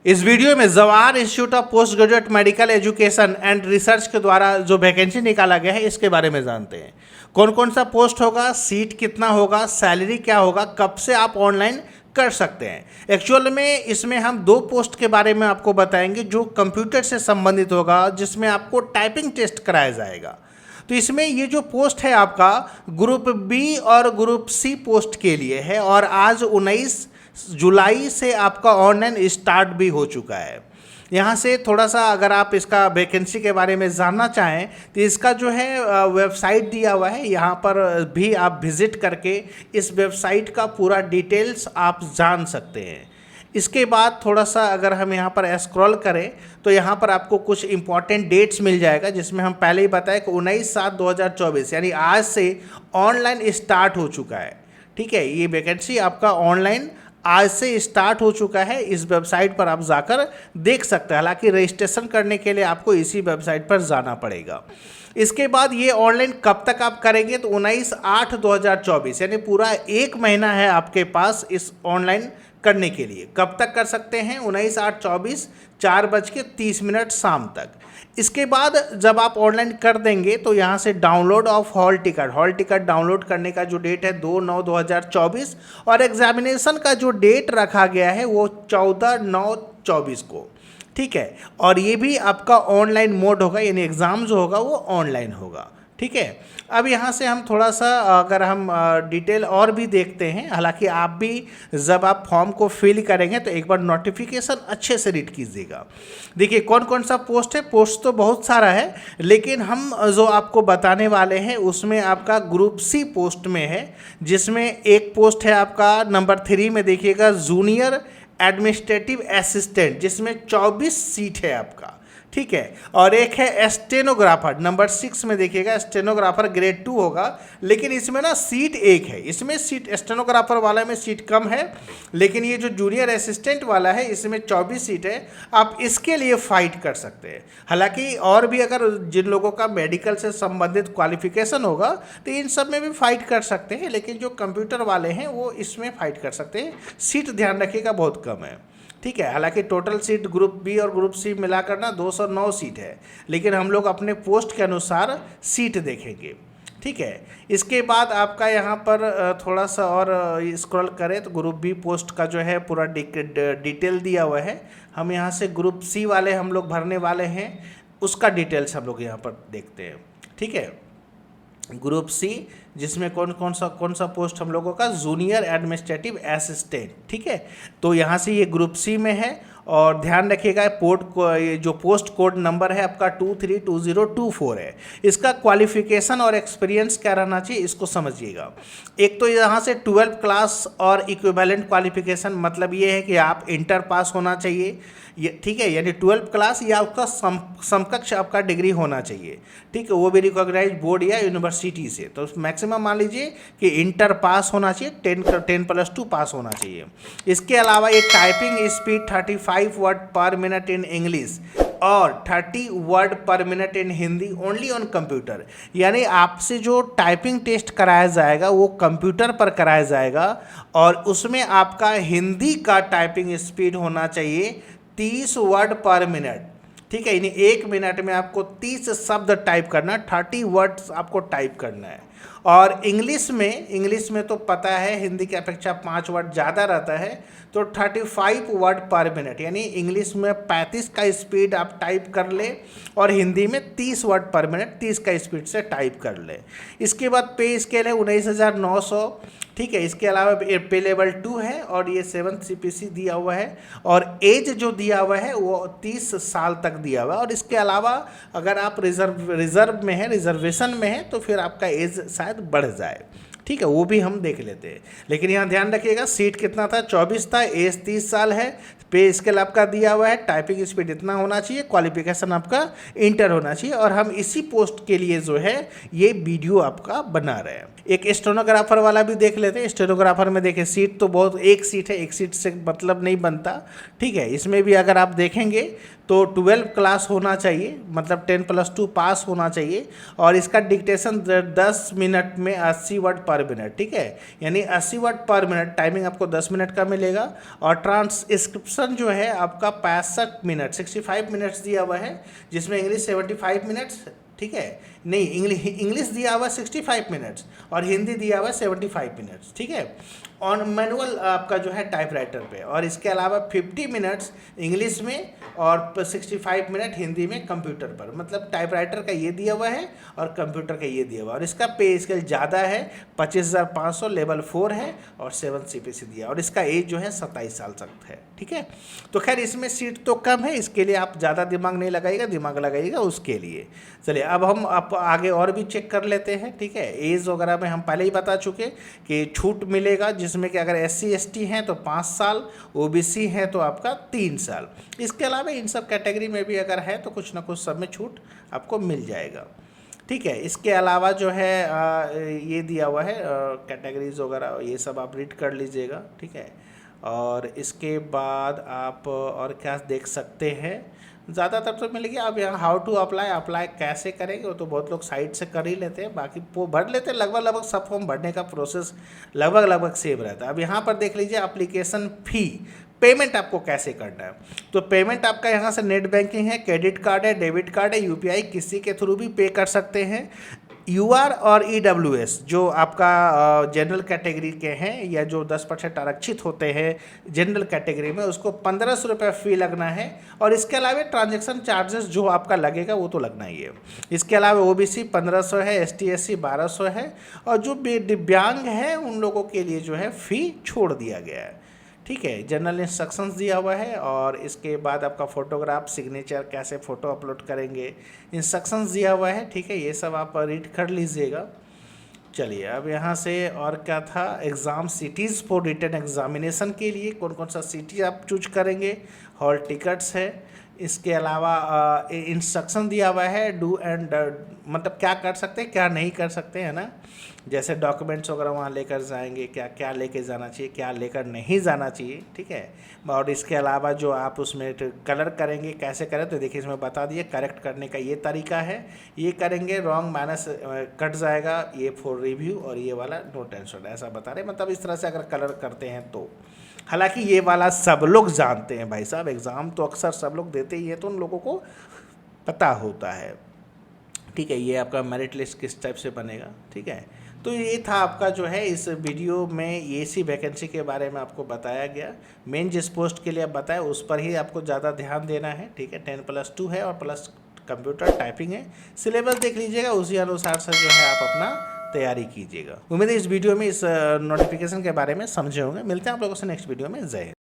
इस वीडियो में Jawahar institute of post graduate medical education and research के द्वारा जो वैकेंसी निकाला गया है इसके बारे में जानते हैं। कौन कौन सा पोस्ट होगा, सीट कितना होगा, सैलरी क्या होगा, कब से आप ऑनलाइन कर सकते हैं। एक्चुअल में इसमें हम दो पोस्ट के बारे में आपको बताएंगे जो कंप्यूटर से संबंधित होगा, जिसमें आपको टाइपिंग टेस्ट कराया जाएगा। तो इसमें ये जो पोस्ट है आपका ग्रुप बी और ग्रुप सी पोस्ट के लिए है और आज 19 जुलाई से आपका ऑनलाइन स्टार्ट भी हो चुका है। यहाँ से थोड़ा सा अगर आप इसका वैकेंसी के बारे में जानना चाहें तो इसका जो है वेबसाइट दिया हुआ है, यहाँ पर भी आप विजिट करके इस वेबसाइट का पूरा डिटेल्स आप जान सकते हैं। इसके बाद थोड़ा सा अगर हम यहाँ पर स्क्रॉल करें तो यहाँ पर आपको कुछ इंपॉर्टेंट डेट्स मिल जाएगा, जिसमें हम पहले ही बताएं कि 19/7/2024 यानी आज से ऑनलाइन स्टार्ट हो चुका है। ठीक है, ये वैकेंसी आपका ऑनलाइन आज से स्टार्ट हो चुका है। इस वेबसाइट पर आप जाकर देख सकते हैं। हालांकि रजिस्ट्रेशन करने के लिए आपको इसी वेबसाइट पर जाना पड़ेगा। इसके बाद ये ऑनलाइन कब तक आप करेंगे तो 19/8/2024 यानी पूरा एक महीना है आपके पास इस ऑनलाइन करने के लिए। कब तक कर सकते हैं? 19/8/24 4:30 शाम तक। इसके बाद जब आप ऑनलाइन कर देंगे तो यहाँ से download of hall ticket download करने का जो डेट है 2/9/2024 और एग्जामिनेशन का जो डेट रखा गया है वो 14/9/24 को। ठीक है, और ये भी आपका ऑनलाइन मोड होगा, यानी एग्ज़ाम जो होगा वो ऑनलाइन होगा। ठीक है, अब यहाँ से हम थोड़ा सा अगर हम डिटेल और भी देखते हैं, हालांकि आप भी जब आप फॉर्म को फिल करेंगे तो एक बार नोटिफिकेशन अच्छे से रीड कीजिएगा। देखिए कौन कौन सा पोस्ट है। पोस्ट तो बहुत सारा है, लेकिन हम जो आपको बताने वाले हैं उसमें आपका ग्रुप सी पोस्ट में है, जिसमें एक पोस्ट है आपका नंबर 3 में देखिएगा जूनियर एडमिनिस्ट्रेटिव असिस्टेंट, जिसमें 24 सीट है आपका। ठीक है, और एक है स्टेनोग्राफर नंबर 6 में देखिएगा, स्टेनोग्राफर ग्रेड 2 होगा, लेकिन इसमें ना सीट एक है। इसमें सीट स्टेनोग्राफर वाला में सीट कम है, लेकिन ये जो जूनियर असिस्टेंट वाला है इसमें 24 सीट है। आप इसके लिए फाइट कर सकते हैं। हालांकि और भी अगर जिन लोगों का मेडिकल से संबंधित क्वालिफिकेशन होगा तो इन सब में भी फाइट कर सकते हैं, लेकिन जो कंप्यूटर वाले हैं वो इसमें फाइट कर सकते हैं। सीट ध्यान रखिएगा बहुत कम है। ठीक है, हालांकि टोटल सीट ग्रुप बी और ग्रुप सी मिलाकर ना 209 सीट है, लेकिन हम लोग अपने पोस्ट के अनुसार सीट देखेंगे। ठीक है, इसके बाद आपका यहाँ पर थोड़ा सा और स्क्रॉल करें तो ग्रुप बी पोस्ट का जो है पूरा डिटेल दिया हुआ है। हम यहाँ से ग्रुप सी वाले हम लोग भरने वाले हैं, उसका डिटेल्स हम लोग यहाँ पर देखते हैं। ठीक है, ग्रुप सी जिसमें कौन सा पोस्ट हम लोगों का जूनियर एडमिनिस्ट्रेटिव असिस्टेंट। ठीक है, तो यहाँ से ये ग्रुप सी में है और ध्यान रखिएगा ये जो पोस्ट कोड नंबर है आपका 232024 है। इसका क्वालिफिकेशन और एक्सपीरियंस क्या रहना चाहिए इसको समझिएगा। एक तो यहाँ से 12th क्लास और इक्विवेलेंट क्वालिफिकेशन, मतलब ये है कि आप इंटर पास होना चाहिए। ये ठीक है, यानी 12th क्लास या उसका समकक्ष आपका डिग्री होना चाहिए। ठीक है, वो भी रिकॉग्नाइज बोर्ड या यूनिवर्सिटी से। तो मैक्सिमम मान लीजिए कि इंटर पास होना चाहिए, 10+2 पास होना चाहिए। इसके अलावा एक टाइपिंग स्पीड 35 वर्ड पर मिनट इन इंग्लिश और 30 वर्ड पर minute in Hindi only on computer, यानी आपसे जो टाइपिंग टेस्ट कराया जाएगा वो कंप्यूटर पर कराया जाएगा और उसमें आपका हिंदी का टाइपिंग स्पीड होना चाहिए 30 वर्ड पर मिनट। ठीक है, यानी 1 मिनट में आपको 30 शब्द टाइप करना, 30 वर्ड्स आपको टाइप करना है। और इंग्लिश में तो पता है हिंदी की अपेक्षा 5 वर्ड ज़्यादा रहता है, तो 35 वर्ड पर मिनट, यानी इंग्लिश में 35 का स्पीड आप टाइप कर ले और हिंदी में 30 वर्ड पर मिनट 30 का स्पीड से टाइप कर ले। इसके बाद पे स्केल है 19,900। ठीक है, इसके अलावा पे लेवल 2 है और ये 7th CPC दिया हुआ है और एज जो दिया हुआ है वो 30 साल तक दिया हुआ है। और इसके अलावा अगर आप रिजर्व में है, रिजर्वेशन में है, तो फिर आपका एज शायद बढ़ जाए। ठीक है, वो भी हम देख लेते हैं, लेकिन यहाँ ध्यान रखिएगा सीट कितना था, 24 था, एज 30 साल है, पे स्केल आपका दिया हुआ है, टाइपिंग स्पीड इतना होना चाहिए, क्वालिफिकेशन आपका इंटर होना चाहिए। और हम इसी पोस्ट के लिए जो है ये वीडियो आपका बना रहे हैं। एक स्टेनोग्राफर वाला भी देख लेते हैं। स्टेनोग्राफर में देखिए सीट तो बहुत, एक सीट है, एक सीट से मतलब नहीं बनता। ठीक है, इसमें भी अगर आप देखेंगे तो 12 क्लास होना चाहिए, मतलब 10+2 पास होना चाहिए और इसका डिक्टेशन 10 मिनट में 80 वर्ड पर मिनट, ठीक है, यानी 80 वर्ड पर मिनट। टाइमिंग आपको 10 मिनट का मिलेगा। और ट्रांसक्रिप्शन जो है आपका 65 मिनट 65 मिनट्स दिया हुआ है, जिसमें इंग्लिश 75 मिनट्स, ठीक है, नहीं इंग्लिश दिया हुआ 65 मिनट्स और हिंदी दिया हुआ 75 मिनट्स, ठीक है, ऑन मैनुअल आपका जो है टाइपराइटर पे। और इसके अलावा 50 मिनट्स इंग्लिश में और 65 मिनट हिंदी में कंप्यूटर पर। मतलब टाइपराइटर का ये दिया हुआ है और कंप्यूटर का ये दिया हुआ है। और इसका पे स्केल ज़्यादा है, 25,500 लेवल 4 है और 7 CPC दिया, और इसका एज जो है 27 साल तक है, ठीक है। तो खैर इसमें सीट तो कम है, इसके लिए आप ज़्यादा दिमाग नहीं लगाइएगा, दिमाग लगाइएगा उसके लिए। चलिए अब हम आप आगे और भी चेक कर लेते हैं, ठीक है। एज वगैरह में हम पहले ही बता चुके कि छूट मिलेगा, जिसमें कि अगर SC ST हैं तो 5 साल, OBC हैं तो आपका 3 साल। इसके अलावा इन सब कैटेगरी में भी अगर है तो कुछ ना कुछ सब में छूट आपको मिल जाएगा, ठीक है। इसके अलावा जो है ये दिया हुआ है कैटेगरीज वगैरह, ये सब आप रीड कर लीजिएगा, ठीक है। और इसके बाद आप और क्या देख सकते हैं, ज़्यादातर तो मिलेगी। अब यहाँ हाउ टू अप्लाई कैसे करेंगे वो तो बहुत लोग साइट से कर ही लेते हैं, बाकी वो भर लेते हैं। लगभग सब फॉर्म भरने का प्रोसेस लगभग सेम रहता है। अब यहाँ पर देख लीजिए एप्लीकेशन फ़ी, पेमेंट आपको कैसे करना है। तो पेमेंट आपका यहाँ से नेट बैंकिंग है, क्रेडिट कार्ड है, डेबिट कार्ड है, UPI किसी के थ्रू भी पे कर सकते हैं। UR और EWS जो आपका जनरल कैटेगरी के हैं या जो 10% आरक्षित होते हैं जनरल कैटेगरी में, उसको 1500 रुपये फ़ी लगना है। और इसके अलावा ट्रांजैक्शन चार्जेस जो आपका लगेगा वो तो लगना ही है। इसके अलावा OBC 1500 है, ST SC 1200 है, और जो दिव्यांग है उन लोगों के लिए जो है फ़ी छोड़ दिया गया है, ठीक है। जनरल इंस्ट्रक्शंस दिया हुआ है। और इसके बाद आपका फ़ोटोग्राफ, सिग्नेचर, कैसे फ़ोटो अपलोड करेंगे, इंस्ट्रक्शंस दिया हुआ है, ठीक है। ये सब आप रीड कर लीजिएगा। चलिए अब यहाँ से और क्या था, exam cities for written examination के लिए कौन कौन सा सिटी आप चूज करेंगे, हॉल टिकट्स है। इसके अलावा इंस्ट्रक्शन दिया हुआ है, डू एंड मतलब क्या कर सकते हैं क्या नहीं कर सकते हैं ना, जैसे डॉक्यूमेंट्स वगैरह वहाँ लेकर जाएंगे, क्या क्या लेके जाना चाहिए, क्या लेकर नहीं जाना चाहिए, ठीक है। और इसके अलावा जो आप उसमें कलर करेंगे कैसे करें, तो देखिए इसमें बता दिए करेक्ट करने का ये तरीका है, ये करेंगे रॉन्ग माइनस कट जाएगा, ये फॉर रिव्यू, और ये वाला नो टेंशन, ऐसा बता रहे। मतलब इस तरह से अगर कलर करते हैं तो, हालांकि ये वाला सब लोग जानते हैं भाई साहब, एग्ज़ाम तो अक्सर सब लोग देते ही हैं तो उन लोगों को पता होता है, ठीक है। ये आपका मेरिट लिस्ट किस टाइप से बनेगा, ठीक है। तो ये था आपका जो है इस वीडियो में AC वैकेंसी के बारे में आपको बताया गया। मेन जिस पोस्ट के लिए आप बताएं उस पर ही आपको ज़्यादा ध्यान देना है, ठीक है। 10+2 है और प्लस कंप्यूटर टाइपिंग है। सिलेबस देख लीजिएगा, उसी अनुसार से जो है आप अपना तैयारी कीजिएगा। उम्मीद है इस वीडियो में इस नोटिफिकेशन के बारे में समझे होंगे। मिलते हैं आप लोगों से नेक्स्ट वीडियो में। जय हिंद।